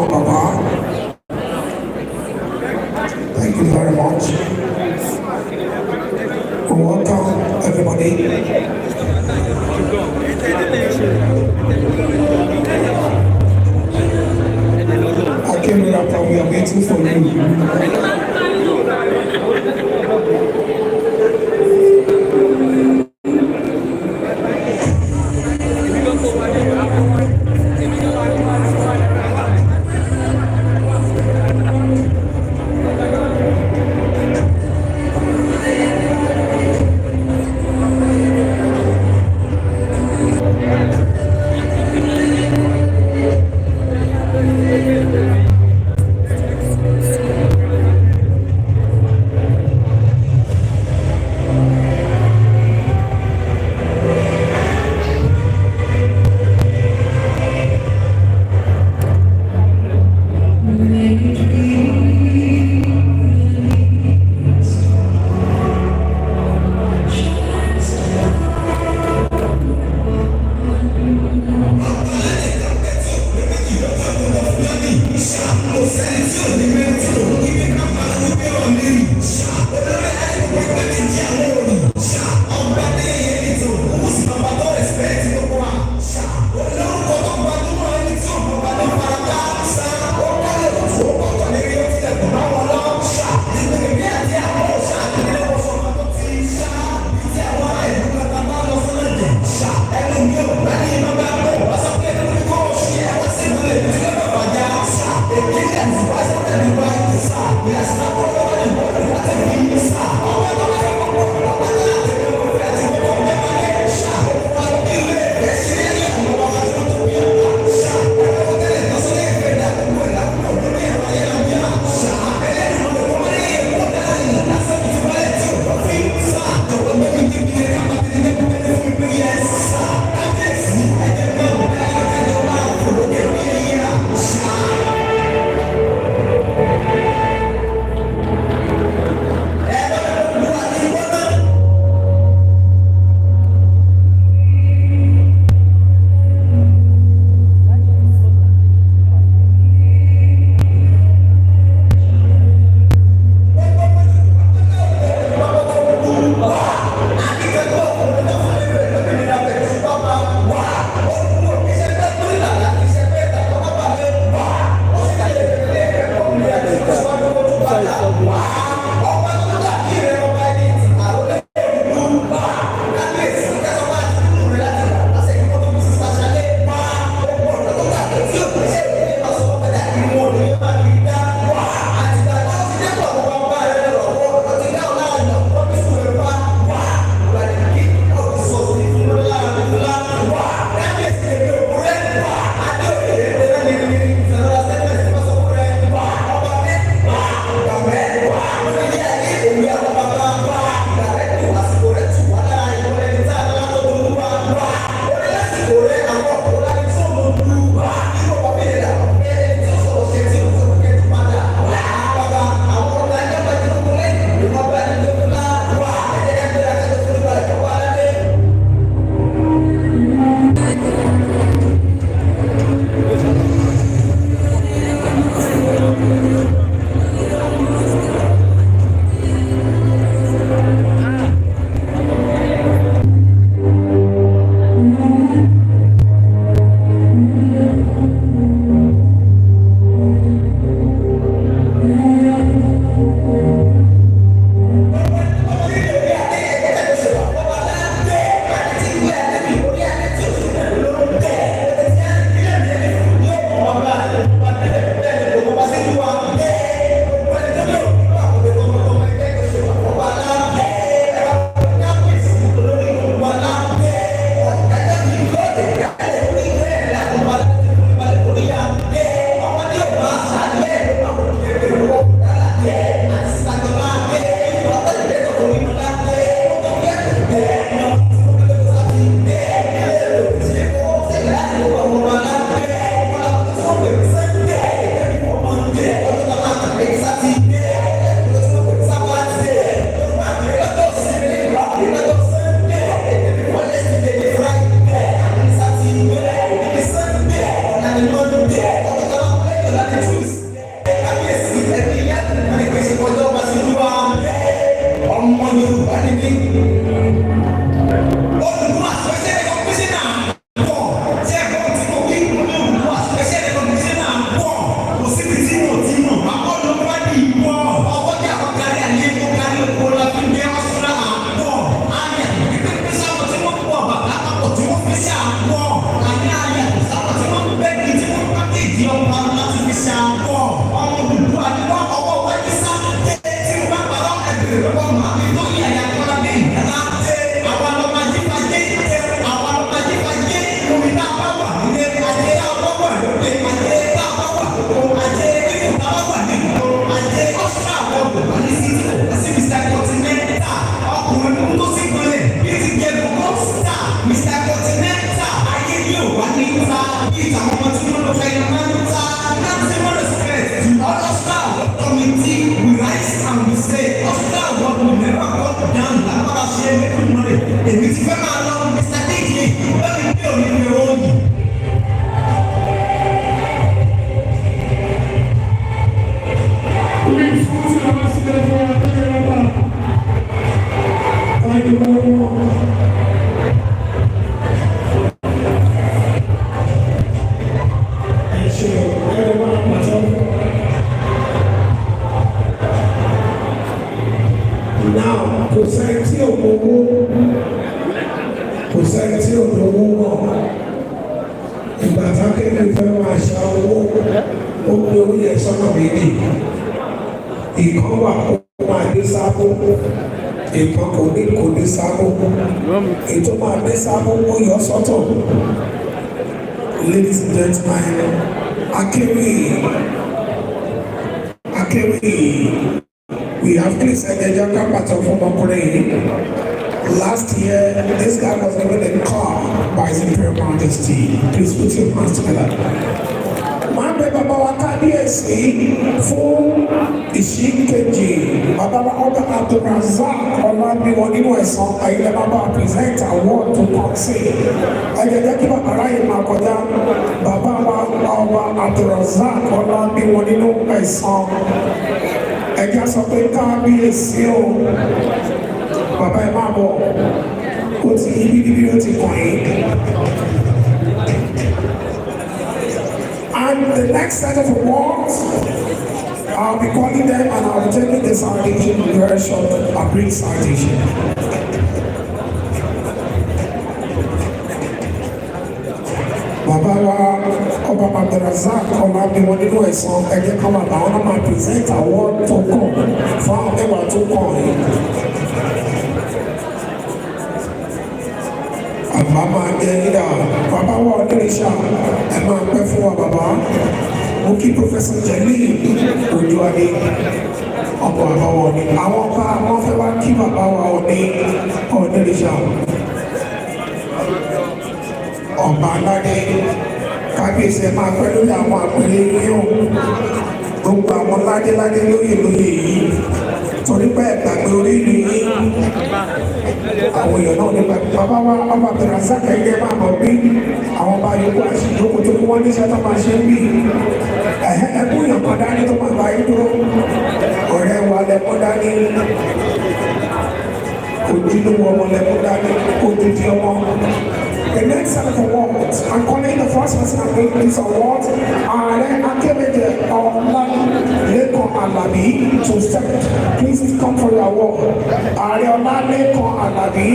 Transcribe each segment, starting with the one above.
Baba. Thank you very much. Welcome, everybody. I came here after we are waiting for you. ọba láti fi ṣe àpọ̀ ọmọ olùdó àdúgbò ọwọ́ wájú sá tí mo bá parọ́ ẹ̀bẹ̀rẹ̀ lọ́wọ́ màá mi tó yẹ àyà kọ́lá bí ìyàlá àwọn ọmọ ajífàjẹ́ àwọn ọmọ ajífàjẹ́ omi tá a bá wà nílé ajé àwọn wà lóde ajé tá a bá wà ajé nínú tá a bá wà nínú ajé Osra àwọn ọ̀gbọ̀n ní sísè sí Mr. Continental ọkùnrin tó sì gbọ́lẹ̀ bí ti jẹ́ gbogbo star Mr. Continental ayé yóò wá ní ta bí àwọn ọmọ tí wọ́n lọ fẹ́ yẹn máa ń ta láti wọ́n respect to all Osra committee we rise and we say Osra work will never go down lápá ṣe é lẹ́kùn mọ́lẹ̀ èmi ti fẹ́ máa lọ Mr. DJ lẹ́mi bí òní fi òòyì. Now, kò sẹ́ni tí ò lówó, kò sẹ́ni tí ò lówó mọ̀. Ìgbà tákéde fẹ́ máa ṣa owó, ó gbé orí ẹ̀ sọ́nà méjì. Ìkan wà kó máa dé sábó, ìkan kò dé sábó. Ètò máa dé sábó ó yọ sọ́tọ̀. Ladies and gentlemen, Akéwì. We have placed a part of Ukraine. Last year, this guy was given a car by His Imperial Majesty. Please put your hands together. My baby Baba Kadiesi fún ìṣìkejì Baba Ọba Abdulrazak Ogboninuntv ẹ̀sán ayẹyẹ Baba present award to Kọ́sì. Ayẹyẹ kí bàbá ráyè máa kọjá Baba Ọba Abdulrazak Ogboninuntv ẹ̀sán. Ẹja sọ pé kábíyèsí o, bàbá ẹ máa bọ̀, ó ti ibi ó ti kàn yín. And the next set of awards, I'll be calling them and I'll be taking the citation, very short, a brief citation. Bàbá wa Ọba Abdulrazak Ogboninuntv ẹ̀sán ẹ̀jẹ̀ kan bàbá wọn máa present award tó kàn fún àwọn mẹ́wàá tó kàn yìí. Bàbá máa jẹ nígbà bàbá wa Onírìṣà ẹ máa pẹ́ fún wa bàbá. Mo kí Professor Jelly Ojuade ọkọ̀ àbáwọ̀ ni àwọn ọba wọn fẹ́ wá kí bàbá wa Onírìṣà. Ọba aládé kábíyèsí ẹ máa pẹ́ lórí àwọn àpẹẹrẹ yìí o gbogbo àwọn ládéládé lóyè yìí torí pé ẹ̀gbàgbé orí ìlú yìí àwọn èèyàn náà nípa bàbá wa Ọba Abdulrazak ẹgbẹ́ máa bọ̀ bí àwọn ọba yòókù àṣìjókòó tó kí wọ́n níṣẹ́ tó máa ṣe ń bì ẹkú èèyàn kan dání tó máa bá yín dúró ọ̀rẹ́ wa lẹ́kọ́ dání ojúlówó ọmọ lẹ́kọ́ dání ojúdí ọmọ. The next set of awards, I'm calling the first person I'm giving this award, Ààrẹ Akérédé Ọlálékan Àlàbí to step. Please come for your award. Ààrẹ Ọlálékan Àlàbí,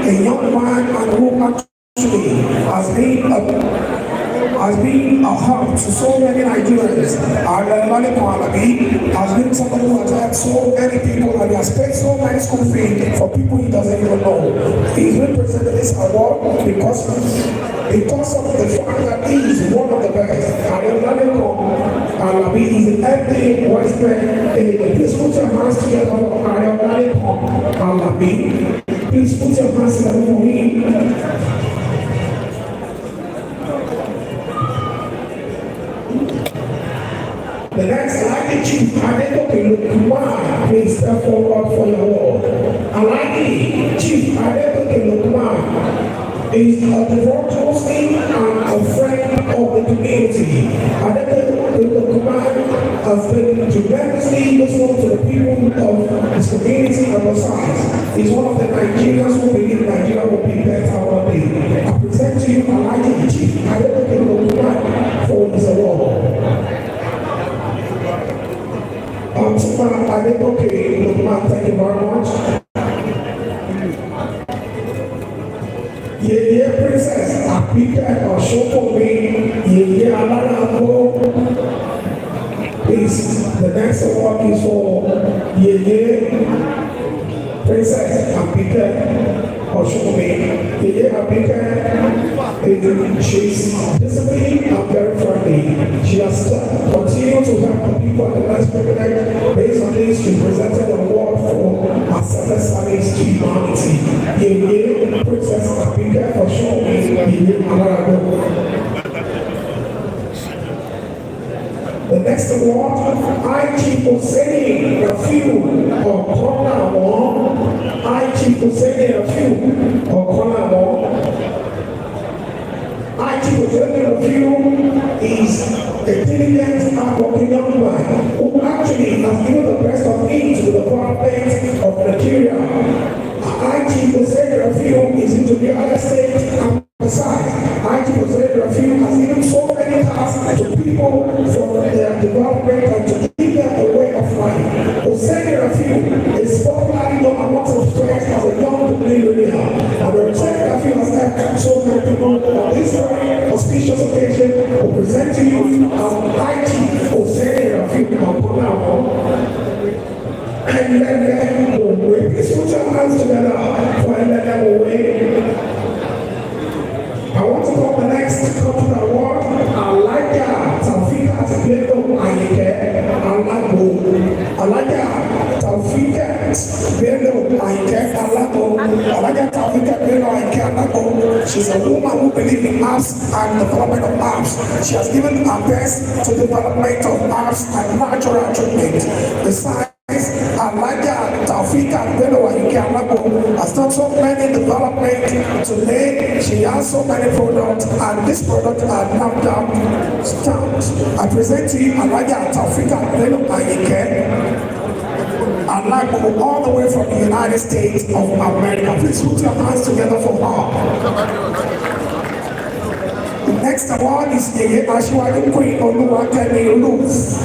a young man and who actually has been a hub to so many Nigerians. Ààrẹ Ọlálékan Àlàbí has been somebody who has helped so many people and he has paid so many school fees for people he doesn't even know. He's been presented this award because of the fact that he is one of the best. Ààrẹ Ọlálékan Àlàbí is an MD West End. Please put your hands together for Ààrẹ Ọlálékan Àlàbí. Please put your hands together for me. The next Alhaji Chief Adegoke Lukman, please step forward for your award. Alhaji Chief Adegoke Lukman is a devout Muslim and a friend of the community. Adegoke Lukman has been tremendously useful to the people of his community and the sides. He's one of the Nigerians who believe Nigeria will be better one day. I present to you Alhaji Chief Adegoke Lukman for this award. Super Adegoke Lukman, thank you very much. Yeye Princess Apike Oshokomi, Yeye Alarago, Princess Abika Oshumi, Abika, she's disciplined and very friendly. She has continued to help people at the last privilege. Based on this, she presented an award for her service to humanity. Princess Abika Oshumi, the next award, I keep on saying a few of Corner One. I keep on saying a few of Corner One. I keep on saying a few is a diligent and working young man who actually has given the best of him to the government of Nigeria. I keep on saying a few is into the other states and besides, I keep on saying a few has given so many tasks to people for their development and to give them a way of life. Hossein Rafiu is popularly known amongst the strength as a young millionaire. And Hossein Rafiu has helped so many people on this very auspicious occasion to present to you our mighty Hossein Rafiu Mapunamo. And let them go away. Please put your hands together for let them away. I want to call the next couple award. Alaja Taufika Bello Ayike Alago. Alaja Taufika Bello Ayike Alago. Alaja Taufika Bello Ayike Alago. She's a woman who believes in arts and development of arts. She has given her best to development of arts and natural treatment. Besides, Alaja Taufika Bello Ayike Alago has done so many development today. She has so many products, and this product are now down stamped. I present to you Alaja Taufika Bello Ayike Alago, all the way from the United States of America. Please put your hands together for her. The next award is the Ashwadi Queen Oluwakemi Rose.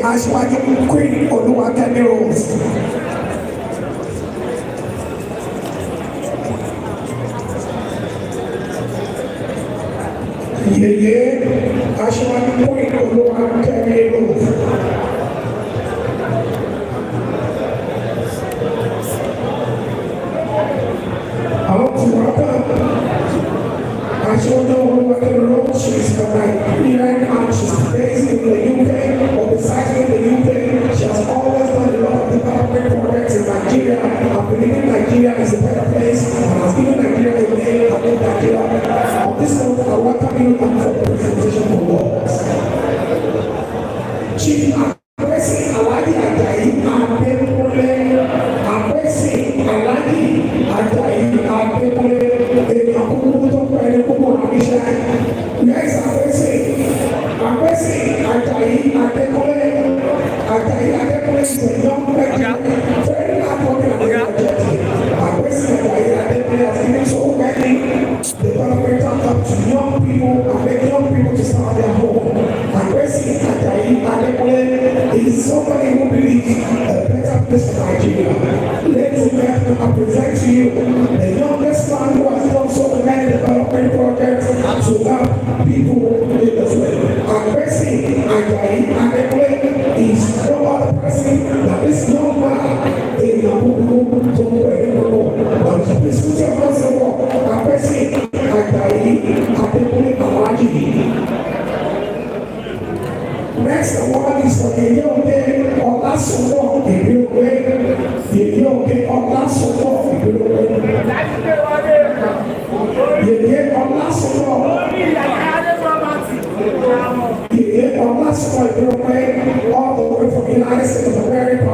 Ashwadi Queen Oluwakemi Rose. Ashwadi Queen Oluwakemi Rose. Ashwadi Oluwakemi Rose, she's from Nigerian and she's based in the UK, or besides in the UK, she has always done a lot of development projects in Nigeria. I believe Nigeria is a better place and has given Nigeria a name and made Nigeria better. On this note, I welcome you for the presentation of awards. Chief Akwesi Alhaji Ajayi Adekunle. Akwesi Alhaji Ajayi Adekunle. Ènìyàn kúkúrú tó pẹ́ ní kúkú àbíṣẹ́. Yes, Akwesi Ajayi Adekunle. Ajayi Adekunle is a young person, very hardworking and energetic. Akwesi Ajayi Adekunle has given so many developmental help to young people and make young people to start their home. Akwesi Ajayi Adekunle is somebody who believes a better place for Nigeria. Ladies and gentlemen, I present to you the youngest man who has done so many development projects to help people in this way. Akwesi Ajayi Adekunle is no other person than this young man in the Kuku to but please put your hands on Akwesi Ajayi Adekunle Alhaji. Next award is for the Yoke Olasowo Ibirowe. The Yoke Olasowo Ibirowe. The Yoke Olasowo. The Yoke Olasowo Ibirowe, all the way from the United States of America.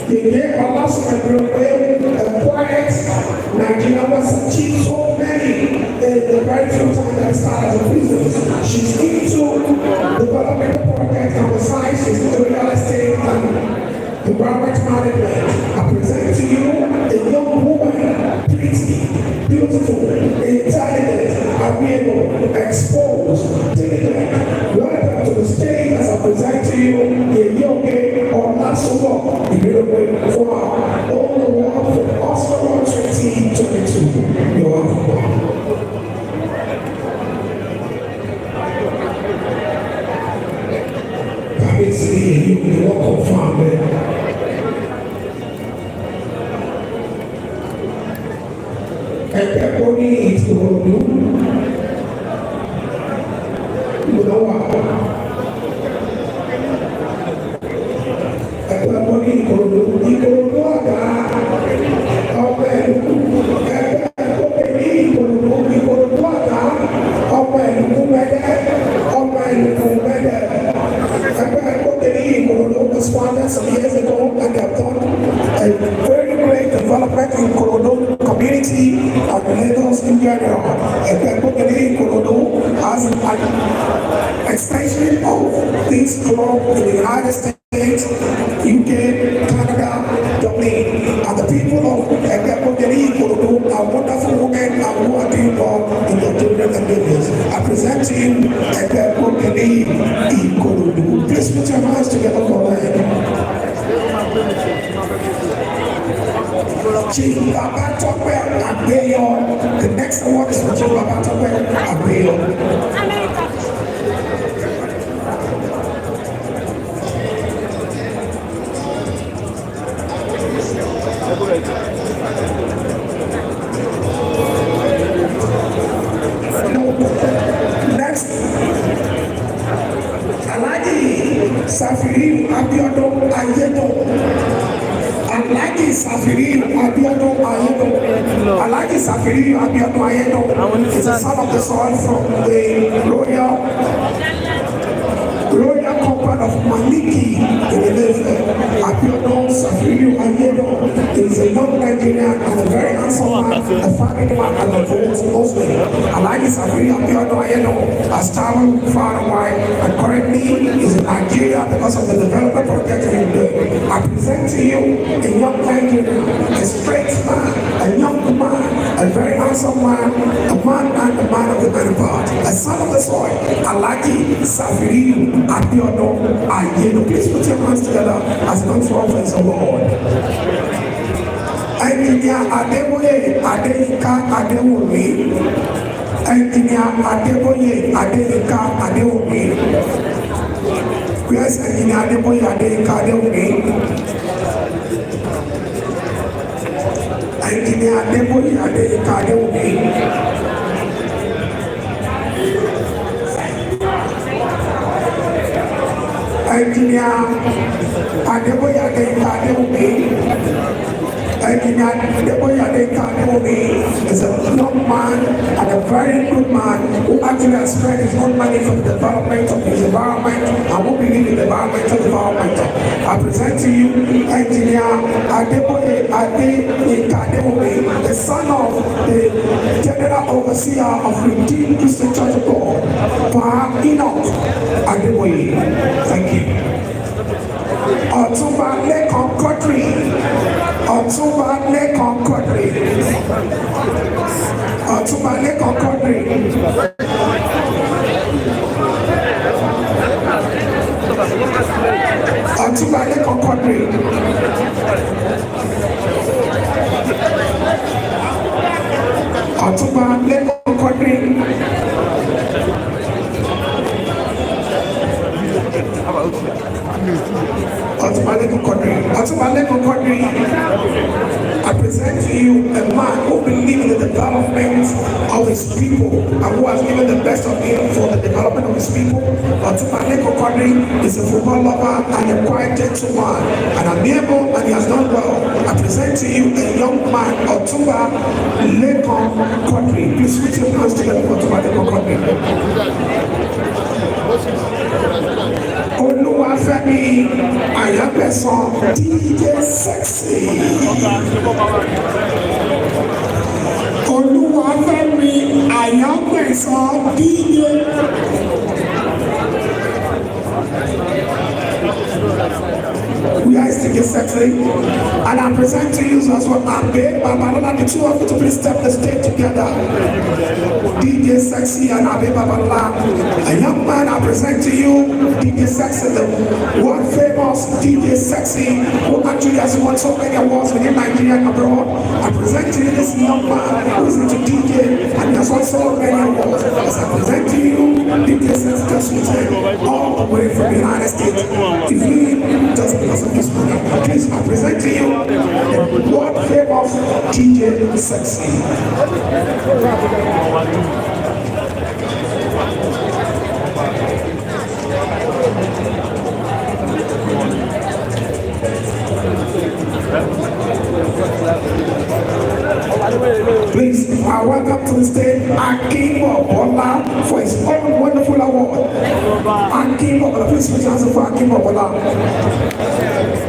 The Yoke Olasowo Ibirowe, a quiet Nigerian was achieved so many. The very few times that started as a business, she's into development projects and besides she's into real estate and environment management. I present to you a young woman, pretty, beautiful, intelligent, amiable, exposed, diligent. Welcome to the stage as I present to you a young Olasowo Ibirowe for all the work for Osra 2022. You're welcome. ẹgbẹ́ kó ní ìtòròdú ìgbòlówà ẹgbẹ́ kó ní ìkòròdú àgbà ọmọ ẹ̀lú ẹgbẹ́ kó ní ìkòròdú àgbà ọmọ ẹ̀lú mẹ́dẹ́ ọmọ ẹ̀lú mẹ́dẹ́ ẹgbẹ́ kó ní ìkòròdú was founded some years ago and they have done a very great development in Ikorodu community and Lagos in general. Ikorodu has an extension of this club in the United States, UK, Canada, domain. And the people of Ikorodu are wonderful women and who are doing well in their children and babies. I present to you Ikorodu. Please put your hands together for me. Chief Baba Tope Agbeyo. The next award is for Chief Baba Tope Agbeyo. Next, Alhaji Safiri Abiodun Ayedo. Alhaji Safiri Abiodun Ayedo. Alhaji Safiri Abiodun Ayedo is the son of the soil from the royal compound of Maliki in Ile-Ife. Abiodun Safiri Ayedo is a young Nigerian and a very handsome man, a family man and a devout Muslim. Alhaji Safiri Abiodun Ayedo has traveled far and wide and currently is in Nigeria because of the development project in doing. I present to you a young Nigerian, a straight man, a young man, a very handsome man, a man and a man of the man part, a son of the soil, Alhaji Safiri Abiodun Ayedo. Please put your hands together as an offense of Lord. Engineer Adeboye Adeyinka Adewumi. Engineer Adeboye Adeyinka Adewumi. Yes, Engineer Adeboye Adeyinka Adewumi. Engineer Adeboye Adeyinka Adewumi. Engineer Adeboye Adeyinka Adewumi. Engineer Adeboye Adeyinka Adewumi is a young man and a very good man who actually has spent his own money for the development of his environment and who believes in the environmental development. I present to you Engineer Adeboye Adeyinka Adewumi, the son of the General Overseer of Redeemed Christian Church of God, Pa Enoch Adeboye. Thank you. Ọ̀túnba Lẹ́kan Quadri. Ọ̀túnba Lẹ́kan Quadri. Ọ̀túnba Lẹ́kan Quadri. Ọ̀túnba Lẹ́kan Quadri. Ọ̀túnba Lẹ́kan Quadri. Ogboninun Quadri, I present to you a man who believes in the development of his people and who has given the best of him for the development of his people. Ogboninun Quadri is a football lover and a quiet gentleman and amiable, and he has done well. I present to you a young man, Ogboninun Quadri. Please put your hands together for Ogboninun Quadri. Olúwafẹ́mi Àyàngbẹ̀sán DJ Sexy. Olúwafẹ́mi Àyàngbẹ̀sán DJ. We are still sexy, and I present to you as well. Abe Babalola, the two of you to please step the stage together. DJ Sexy and Abe Babalola. A young man, I present to you DJ Sexy, the world famous DJ Sexy, who actually has won so many awards within Nigeria and abroad. I present to you this young man who is into DJ and he has also many awards. As I present to you DJ Sensitive Sweetie, all the way from the United States. If you just because of this program, please I present to you the world famous DJ Sexy. Please, I welcome to the stage Akim Obola for his own wonderful award. Akim Obola, please put your hands up for Akim Obola.